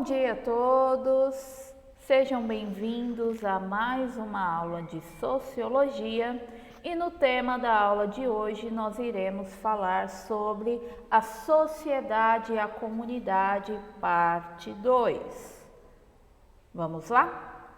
dia a todos, sejam bem-vindos a mais uma aula de Sociologia e no tema da aula de hoje nós iremos falar sobre a sociedade e a comunidade, parte 2. Vamos lá?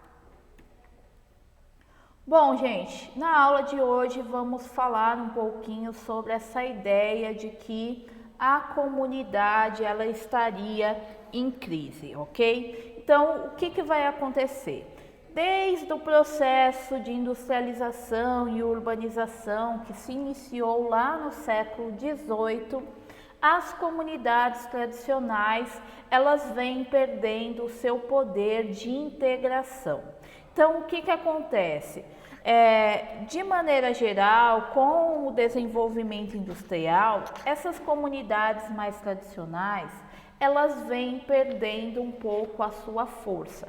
Bom, gente, na aula de hoje vamos falar um pouquinho sobre essa ideia de que a comunidade ela estaria em crise, ok? Então, o que vai acontecer? Desde o processo de industrialização e urbanização que se iniciou lá no século XVIII, as comunidades tradicionais elas vêm perdendo o seu poder de integração. Então, o que acontece? De maneira geral, com o desenvolvimento industrial, essas comunidades mais tradicionais, elas vêm perdendo um pouco a sua força.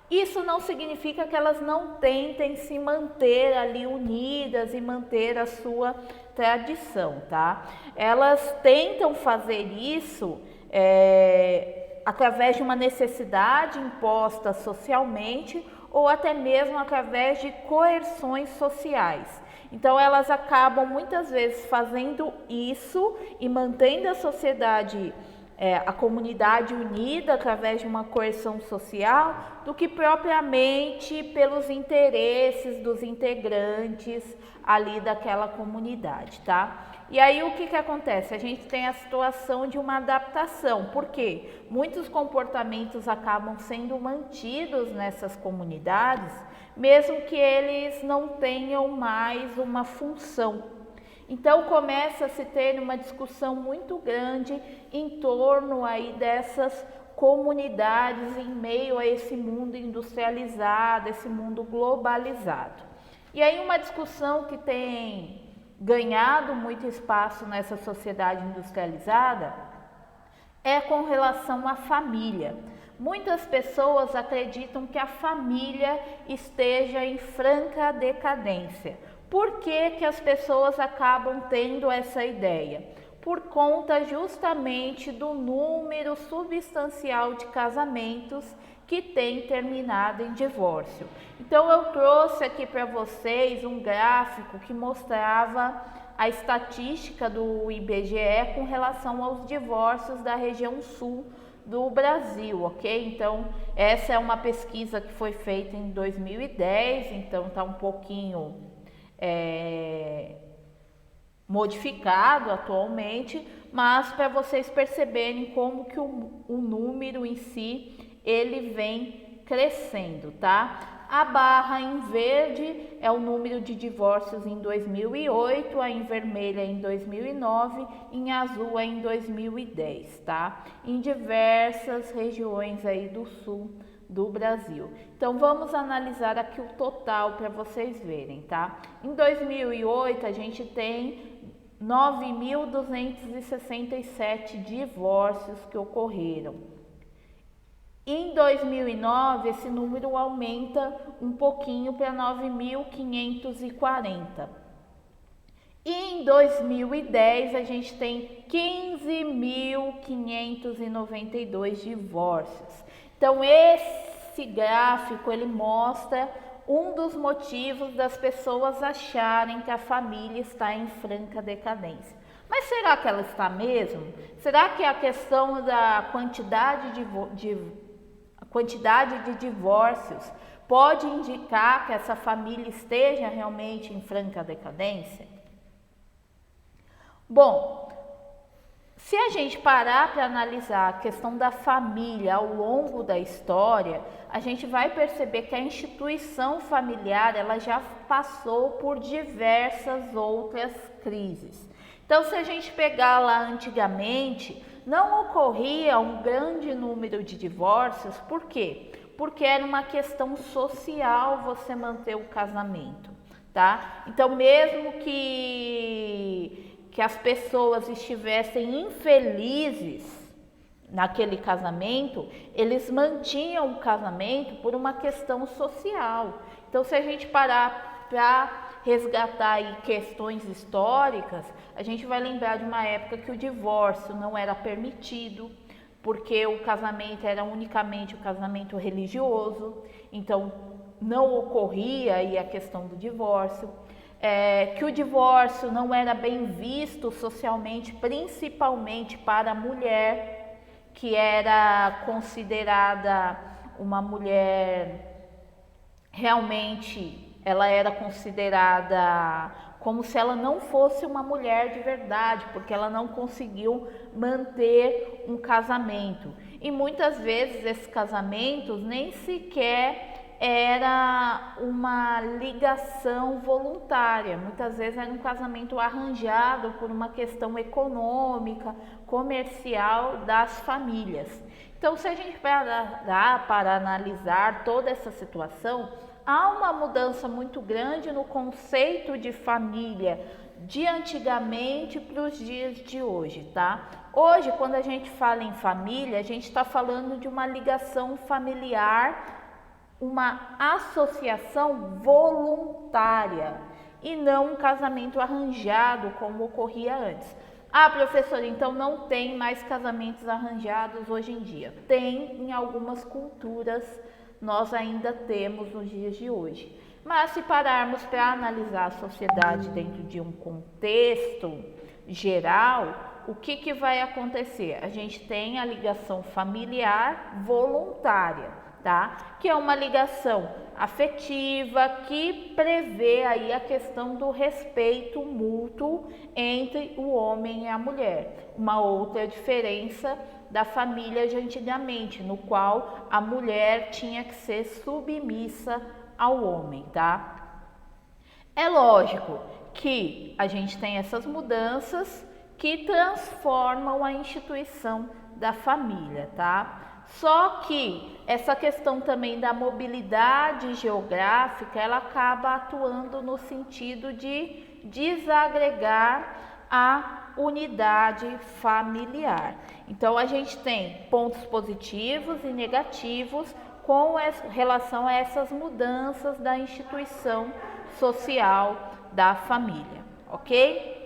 Isso não significa que elas não tentem se manter ali unidas e manter a sua tradição, tá? Elas tentam fazer isso através de uma necessidade imposta socialmente ou até mesmo através de coerções sociais. Então elas acabam muitas vezes fazendo isso e mantendo a sociedade, a comunidade unida através de uma coerção social, do que propriamente pelos interesses dos integrantes ali daquela comunidade, tá? E aí o que acontece? A gente tem a situação de uma adaptação, porque muitos comportamentos acabam sendo mantidos nessas comunidades, mesmo que eles não tenham mais uma função. Então começa a se ter uma discussão muito grande em torno aí dessas comunidades em meio a esse mundo industrializado, esse mundo globalizado. E aí uma discussão que tem ganhado muito espaço nessa sociedade industrializada é com relação à família. Muitas pessoas acreditam que a família esteja em franca decadência. Por que as pessoas acabam tendo essa ideia? Por conta justamente do número substancial de casamentos que tem terminado em divórcio. Então eu trouxe aqui para vocês um gráfico que mostrava a estatística do IBGE com relação aos divórcios da região sul do Brasil, ok? Então essa é uma pesquisa que foi feita em 2010, então está um pouquinho modificado atualmente, mas para vocês perceberem como que o número em si ele vem crescendo, tá? A barra em verde é o número de divórcios em 2008, a em vermelha em 2009, em azul é em 2010, tá? Em diversas regiões aí do sul do Brasil. Então vamos analisar aqui o total para vocês verem, tá? Em 2008 a gente tem 9.267 divórcios que ocorreram. Em 2009 esse número aumenta um pouquinho para 9.540. E em 2010 a gente tem 15.592 divórcios. Então esse gráfico ele mostra um dos motivos das pessoas acharem que a família está em franca decadência. Mas será que ela está mesmo? Será que a questão da quantidade de divórcios pode indicar que essa família esteja realmente em franca decadência? Bom, se a gente parar para analisar a questão da família ao longo da história, a gente vai perceber que a instituição familiar ela já passou por diversas outras crises. Então, se a gente pegar lá antigamente, não ocorria um grande número de divórcios, por quê? Porque era uma questão social você manter o casamento, tá? Então, mesmo que as pessoas estivessem infelizes naquele casamento, eles mantinham o casamento por uma questão social. Então, se a gente parar para resgatar aí questões históricas, a gente vai lembrar de uma época que o divórcio não era permitido, porque o casamento era unicamente o casamento religioso, então não ocorria aí a questão do divórcio. Que o divórcio não era bem visto socialmente, principalmente para a mulher, que era considerada uma mulher, realmente ela era considerada como se ela não fosse uma mulher de verdade, porque ela não conseguiu manter um casamento. E muitas vezes esses casamentos nem sequer era uma ligação voluntária, muitas vezes era um casamento arranjado por uma questão econômica, comercial das famílias. Então, se a gente parar para analisar toda essa situação, há uma mudança muito grande no conceito de família de antigamente para os dias de hoje, tá? Hoje, quando a gente fala em família, a gente está falando de uma ligação familiar, uma associação voluntária e não um casamento arranjado como ocorria antes. Ah, professora, então não tem mais casamentos arranjados hoje em dia. Tem em algumas culturas, nós ainda temos nos dias de hoje. Mas se pararmos para analisar a sociedade dentro de um contexto geral, o que vai acontecer? A gente tem a ligação familiar voluntária, tá? Que é uma ligação afetiva que prevê aí a questão do respeito mútuo entre o homem e a mulher. Uma outra diferença da família de antigamente, no qual a mulher tinha que ser submissa ao homem, tá? É lógico que a gente tem essas mudanças que transformam a instituição da família, tá? Só que essa questão também da mobilidade geográfica, ela acaba atuando no sentido de desagregar a unidade familiar. Então, a gente tem pontos positivos e negativos com relação a essas mudanças da instituição social da família, ok?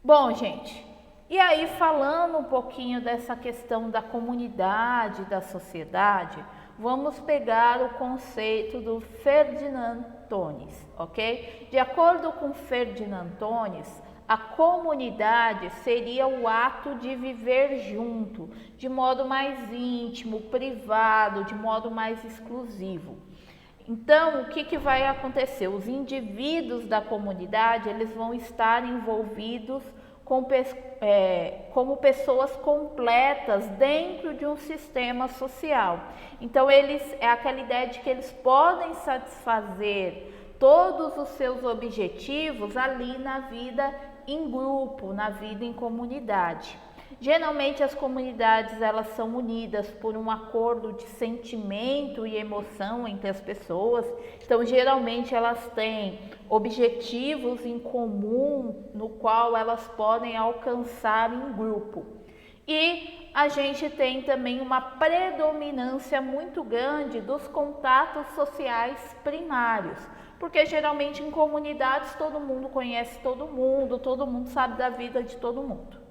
Bom, gente, e aí falando um pouquinho dessa questão da comunidade, da sociedade, vamos pegar o conceito do Ferdinand Tönnies, ok? De acordo com Ferdinand Tönnies, a comunidade seria o ato de viver junto, de modo mais íntimo, privado, de modo mais exclusivo. Então, o que vai acontecer? Os indivíduos da comunidade, eles vão estar envolvidos como pessoas completas dentro de um sistema social. Então, é aquela ideia de que eles podem satisfazer todos os seus objetivos ali na vida em grupo, na vida em comunidade. Geralmente as comunidades elas são unidas por um acordo de sentimento e emoção entre as pessoas. Então geralmente elas têm objetivos em comum no qual elas podem alcançar em grupo. E a gente tem também uma predominância muito grande dos contatos sociais primários, porque geralmente em comunidades todo mundo conhece todo mundo sabe da vida de todo mundo.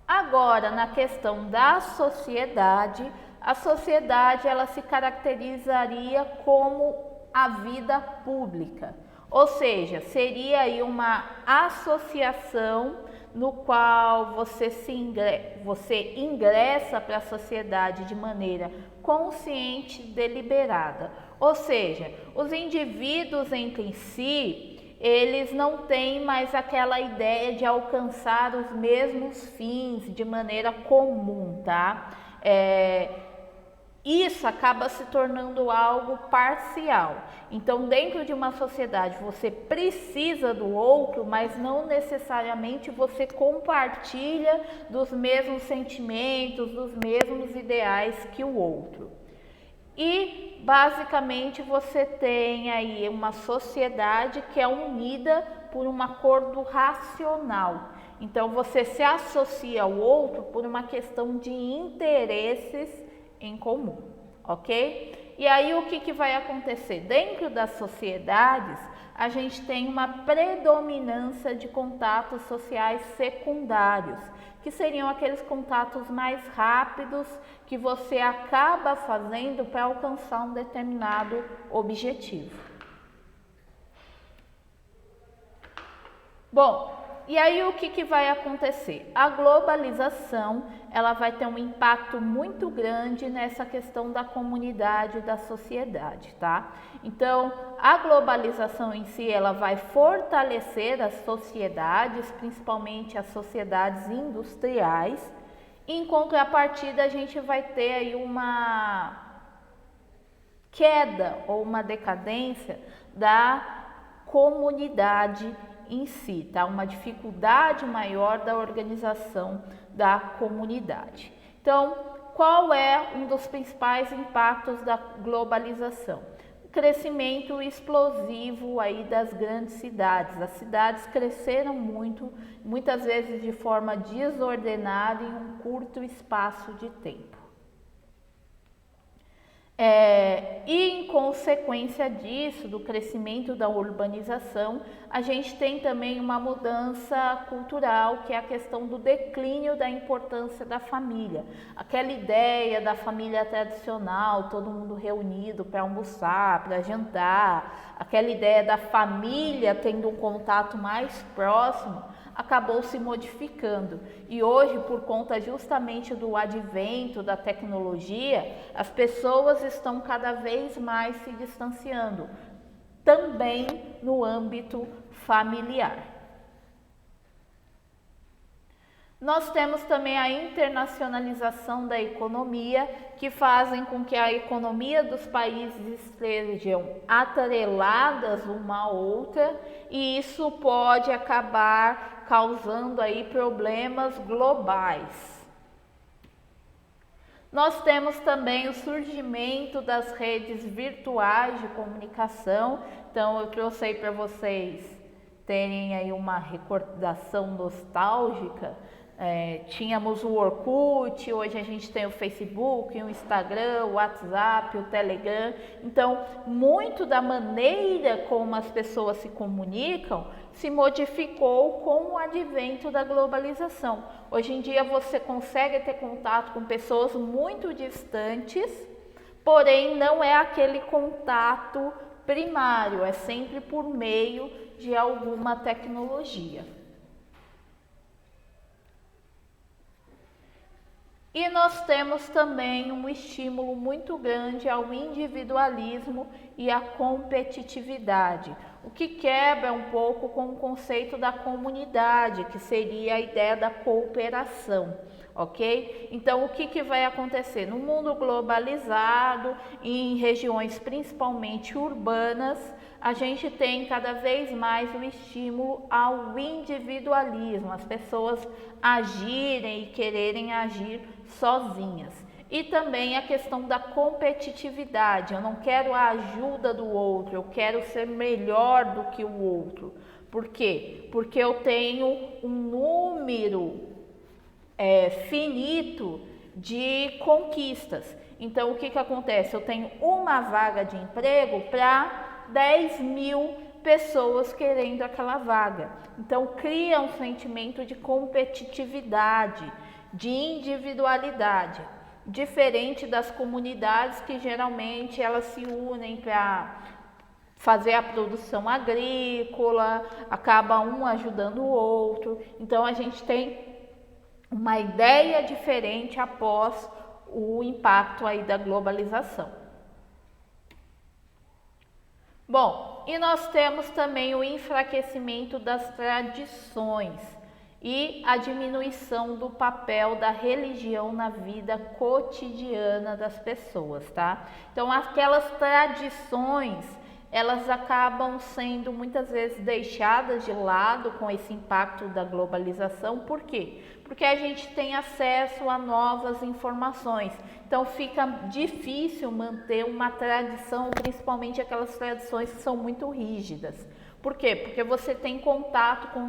Agora, na questão da sociedade, a sociedade ela se caracterizaria como a vida pública, ou seja, seria aí uma associação no qual você ingressa para a sociedade de maneira consciente, deliberada. Ou seja, os indivíduos entre si, eles não têm mais aquela ideia de alcançar os mesmos fins de maneira comum, tá? Isso acaba se tornando algo parcial. Então, dentro de uma sociedade, você precisa do outro, mas não necessariamente você compartilha dos mesmos sentimentos, dos mesmos ideais que o outro. E, basicamente, você tem aí uma sociedade que é unida por um acordo racional. Então, você se associa ao outro por uma questão de interesses em comum, ok? E aí o que vai acontecer? Dentro das sociedades, a gente tem uma predominância de contatos sociais secundários, que seriam aqueles contatos mais rápidos que você acaba fazendo para alcançar um determinado objetivo. Bom, e aí o que vai acontecer? A globalização, ela vai ter um impacto muito grande nessa questão da comunidade e da sociedade, tá? Então, a globalização em si, ela vai fortalecer as sociedades, principalmente as sociedades industriais. Em contrapartida, a gente vai ter aí uma queda ou uma decadência da comunidade em si, tá? Uma dificuldade maior da organização da comunidade. Então, qual é um dos principais impactos da globalização? O crescimento explosivo aí das grandes cidades. As cidades cresceram muito, muitas vezes de forma desordenada em um curto espaço de tempo. E em consequência disso, do crescimento da urbanização, a gente tem também uma mudança cultural, que é a questão do declínio da importância da família. Aquela ideia da família tradicional, todo mundo reunido para almoçar, para jantar, aquela ideia da família tendo um contato mais próximo, acabou se modificando. E hoje, por conta justamente do advento da tecnologia, as pessoas estão cada vez mais se distanciando, também no âmbito familiar. Nós temos também a internacionalização da economia, que fazem com que a economia dos países estejam atreladas uma à outra, e isso pode acabar causando aí problemas globais. Nós temos também o surgimento das redes virtuais de comunicação. Então, eu trouxe aí para vocês terem aí uma recordação nostálgica. Tínhamos o Orkut, hoje a gente tem o Facebook, o Instagram, o WhatsApp, o Telegram. Então, muito da maneira como as pessoas se comunicam se modificou com o advento da globalização. Hoje em dia você consegue ter contato com pessoas muito distantes, porém não é aquele contato primário, é sempre por meio de alguma tecnologia. E nós temos também um estímulo muito grande ao individualismo e à competitividade, o que quebra um pouco com o conceito da comunidade, que seria a ideia da cooperação, ok? Então, o que vai acontecer? No mundo globalizado, em regiões principalmente urbanas, a gente tem cada vez mais o estímulo ao individualismo, as pessoas agirem e quererem agir sozinhas. E também a questão da competitividade, eu não quero a ajuda do outro, eu quero ser melhor do que o outro. Por quê? Porque eu tenho um número finito de conquistas. Então, o que acontece? Eu tenho uma vaga de emprego para 10.000 pessoas querendo aquela vaga. Então, cria um sentimento de competitividade, de individualidade, diferente das comunidades que geralmente elas se unem para fazer a produção agrícola, acaba um ajudando o outro. Então, a gente tem uma ideia diferente após o impacto aí da globalização. Bom, e nós temos também o enfraquecimento das tradições e a diminuição do papel da religião na vida cotidiana das pessoas, tá? Então, aquelas tradições, elas acabam sendo muitas vezes deixadas de lado com esse impacto da globalização. Por quê? Porque a gente tem acesso a novas informações. Então fica difícil manter uma tradição, principalmente aquelas tradições que são muito rígidas. Por quê? Porque você tem contato com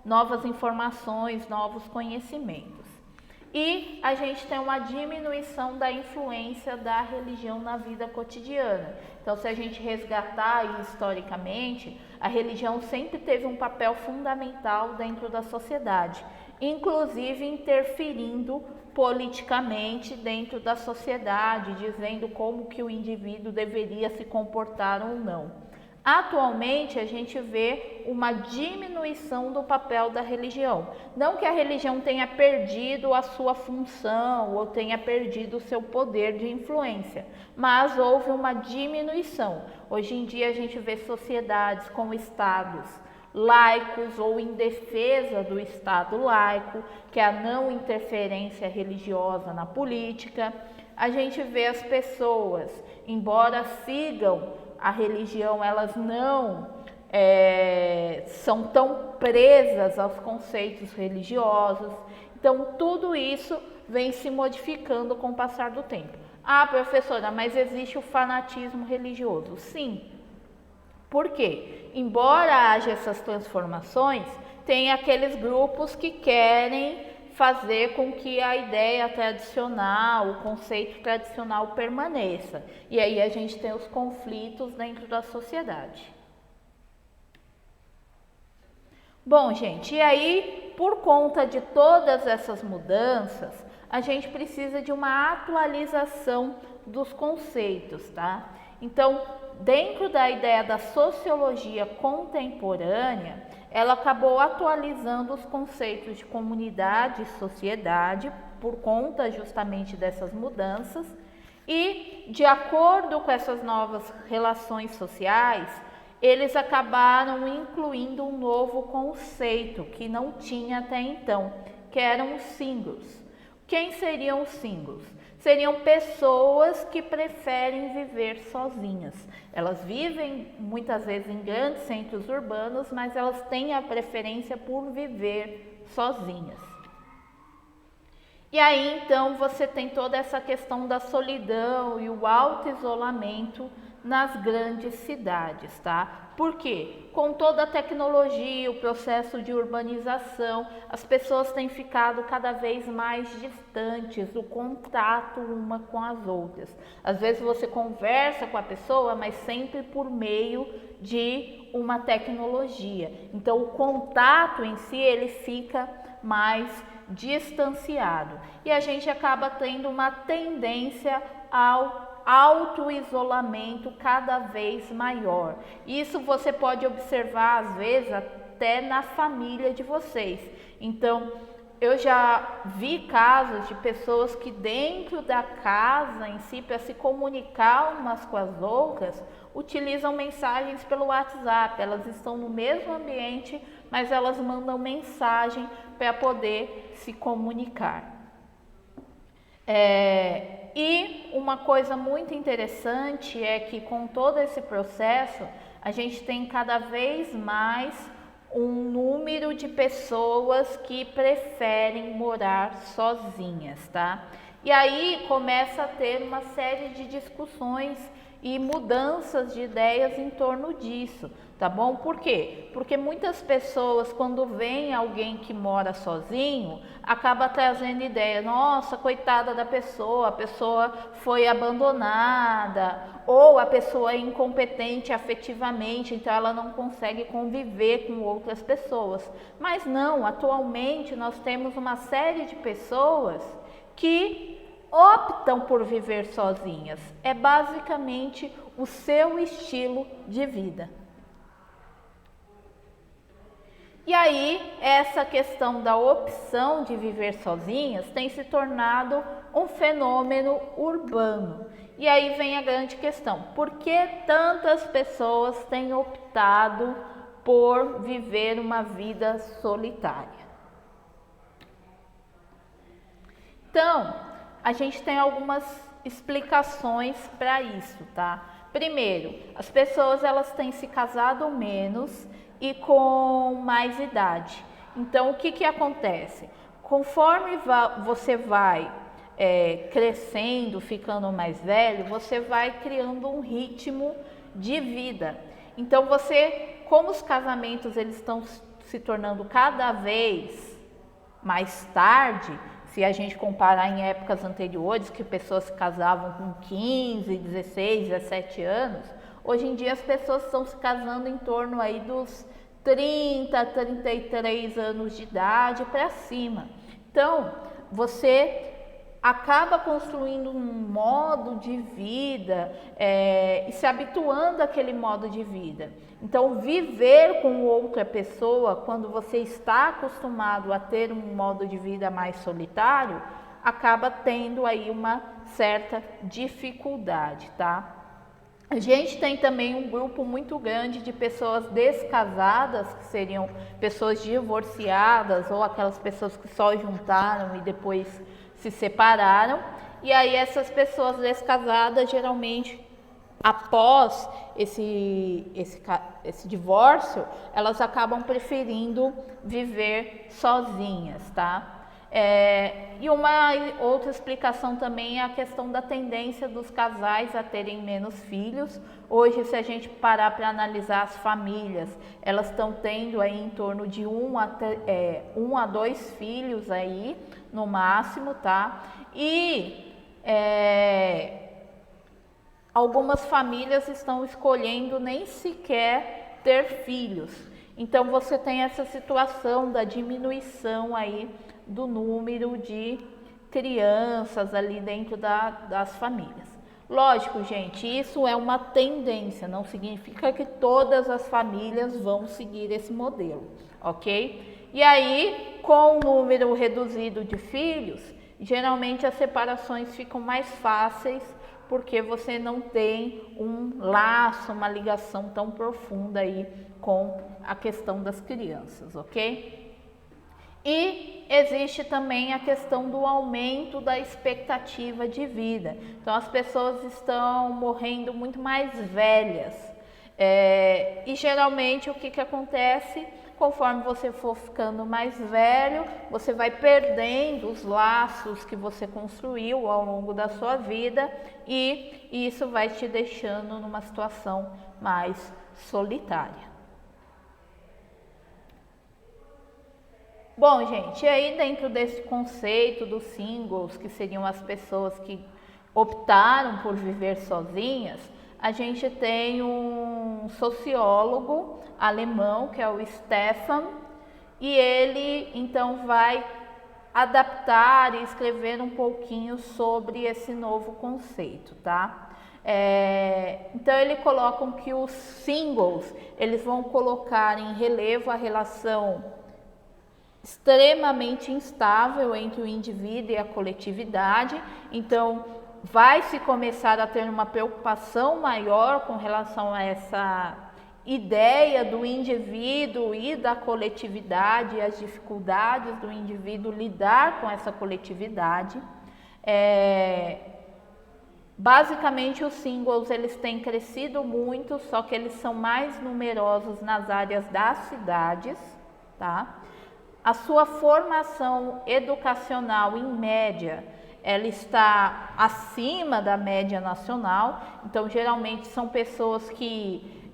novas informações, novos conhecimentos. e a gente tem uma diminuição da influência da religião na vida cotidiana. Então, se a gente resgatar historicamente, a religião sempre teve um papel fundamental dentro da sociedade, inclusive interferindo politicamente dentro da sociedade, dizendo como que o indivíduo deveria se comportar ou não. Atualmente, a gente vê uma diminuição do papel da religião. Não que a religião tenha perdido a sua função ou tenha perdido o seu poder de influência, mas houve uma diminuição. Hoje em dia, a gente vê sociedades com estados laicos ou em defesa do Estado laico, que é a não interferência religiosa na política. A gente vê as pessoas, embora sigam a religião, elas não são tão presas aos conceitos religiosos. Então, tudo isso vem se modificando com o passar do tempo. Ah, professora, mas existe o fanatismo religioso? Sim. Por quê? Embora haja essas transformações, tem aqueles grupos que querem fazer com que a ideia tradicional, o conceito tradicional permaneça. E aí a gente tem os conflitos dentro da sociedade. Bom, gente, e aí, por conta de todas essas mudanças, a gente precisa de uma atualização dos conceitos, tá? Então, dentro da ideia da sociologia contemporânea, ela acabou atualizando os conceitos de comunidade e sociedade por conta justamente dessas mudanças e, de acordo com essas novas relações sociais, eles acabaram incluindo um novo conceito que não tinha até então, que eram os singles. Quem seriam os singles? Seriam pessoas que preferem viver sozinhas. Elas vivem muitas vezes em grandes centros urbanos, mas elas têm a preferência por viver sozinhas. E aí então você tem toda essa questão da solidão e o auto-isolamento nas grandes cidades, tá? Por quê? Com toda a tecnologia, o processo de urbanização, as pessoas têm ficado cada vez mais distantes do contato uma com as outras. Às vezes você conversa com a pessoa, mas sempre por meio de uma tecnologia. Então o contato em si, ele fica mais distanciado. E a gente acaba tendo uma tendência ao auto-isolamento cada vez maior. Isso você pode observar às vezes até na família de vocês. Então, eu já vi casos de pessoas que dentro da casa em si, para se comunicar umas com as outras, utilizam mensagens pelo WhatsApp. Elas estão no mesmo ambiente, mas elas mandam mensagem para poder se comunicar. E uma coisa muito interessante é que com todo esse processo, a gente tem cada vez mais um número de pessoas que preferem morar sozinhas, tá? E aí começa a ter uma série de discussões e mudanças de ideias em torno disso, tá bom? Por quê? Porque muitas pessoas, quando vem alguém que mora sozinho, acaba trazendo ideia, nossa, coitada da pessoa, a pessoa foi abandonada, ou a pessoa é incompetente afetivamente, então ela não consegue conviver com outras pessoas. Mas não, atualmente nós temos uma série de pessoas que optam por viver sozinhas. É basicamente o seu estilo de vida. E aí, essa questão da opção de viver sozinhas tem se tornado um fenômeno urbano. E aí vem a grande questão: por que tantas pessoas têm optado por viver uma vida solitária? Então, a gente tem algumas explicações para isso, tá? Primeiro, as pessoas elas têm se casado menos e com mais idade. Então, o que acontece? Conforme você vai crescendo, ficando mais velho, você vai criando um ritmo de vida. Então, como os casamentos eles estão se tornando cada vez mais tarde, Se a gente comparar em épocas anteriores, que pessoas se casavam com 15, 16, 17 anos, hoje em dia as pessoas estão se casando em torno aí dos 30, 33 anos de idade para cima. Então, você acaba construindo um modo de vida e se habituando àquele modo de vida. Então, viver com outra pessoa, quando você está acostumado a ter um modo de vida mais solitário, acaba tendo aí uma certa dificuldade, tá? A gente tem também um grupo muito grande de pessoas descasadas, que seriam pessoas divorciadas ou aquelas pessoas que só juntaram e depois se separaram. E aí essas pessoas descasadas, geralmente, após esse divórcio, elas acabam preferindo viver sozinhas, tá? E uma outra explicação também é a questão da tendência dos casais a terem menos filhos. Hoje, se a gente parar para analisar as famílias, elas estão tendo aí em torno de 1 a 2 filhos aí, no máximo, tá? E algumas famílias estão escolhendo nem sequer ter filhos. Então, você tem essa situação da diminuição aí do número de crianças ali dentro das famílias. Lógico, gente, isso é uma tendência, não significa que todas as famílias vão seguir esse modelo, ok? E aí, com o número reduzido de filhos, geralmente as separações ficam mais fáceis, porque você não tem um laço, uma ligação tão profunda aí com a questão das crianças, ok? E existe também a questão do aumento da expectativa de vida. Então, as pessoas estão morrendo muito mais velhas. E geralmente o que acontece? Conforme você for ficando mais velho, você vai perdendo os laços que você construiu ao longo da sua vida e isso vai te deixando numa situação mais solitária. Bom, gente, e aí dentro desse conceito dos singles, que seriam as pessoas que optaram por viver sozinhas, a gente tem um sociólogo alemão, que é o Stefan, e ele então vai adaptar e escrever um pouquinho sobre esse novo conceito, tá? Então ele coloca que os singles, eles vão colocar em relevo a relação extremamente instável entre o indivíduo e a coletividade. Então vai se começar a ter uma preocupação maior com relação a essa ideia do indivíduo e da coletividade e as dificuldades do indivíduo lidar com essa coletividade. Basicamente os singles eles têm crescido muito, só que eles são mais numerosos nas áreas das cidades, tá? A sua formação educacional, em média, ela está acima da média nacional. Então, geralmente são pessoas que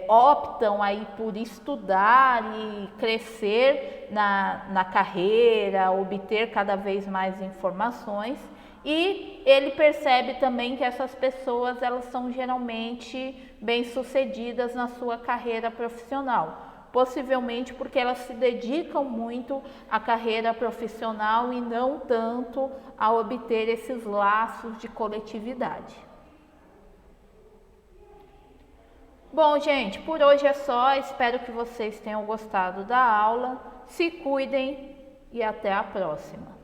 optam aí por estudar e crescer na carreira, obter cada vez mais informações. E ele percebe também que essas pessoas elas são geralmente bem-sucedidas na sua carreira profissional. Possivelmente porque elas se dedicam muito à carreira profissional e não tanto a obter esses laços de coletividade. Bom, gente, por hoje é só. Espero que vocês tenham gostado da aula. Se cuidem e até a próxima.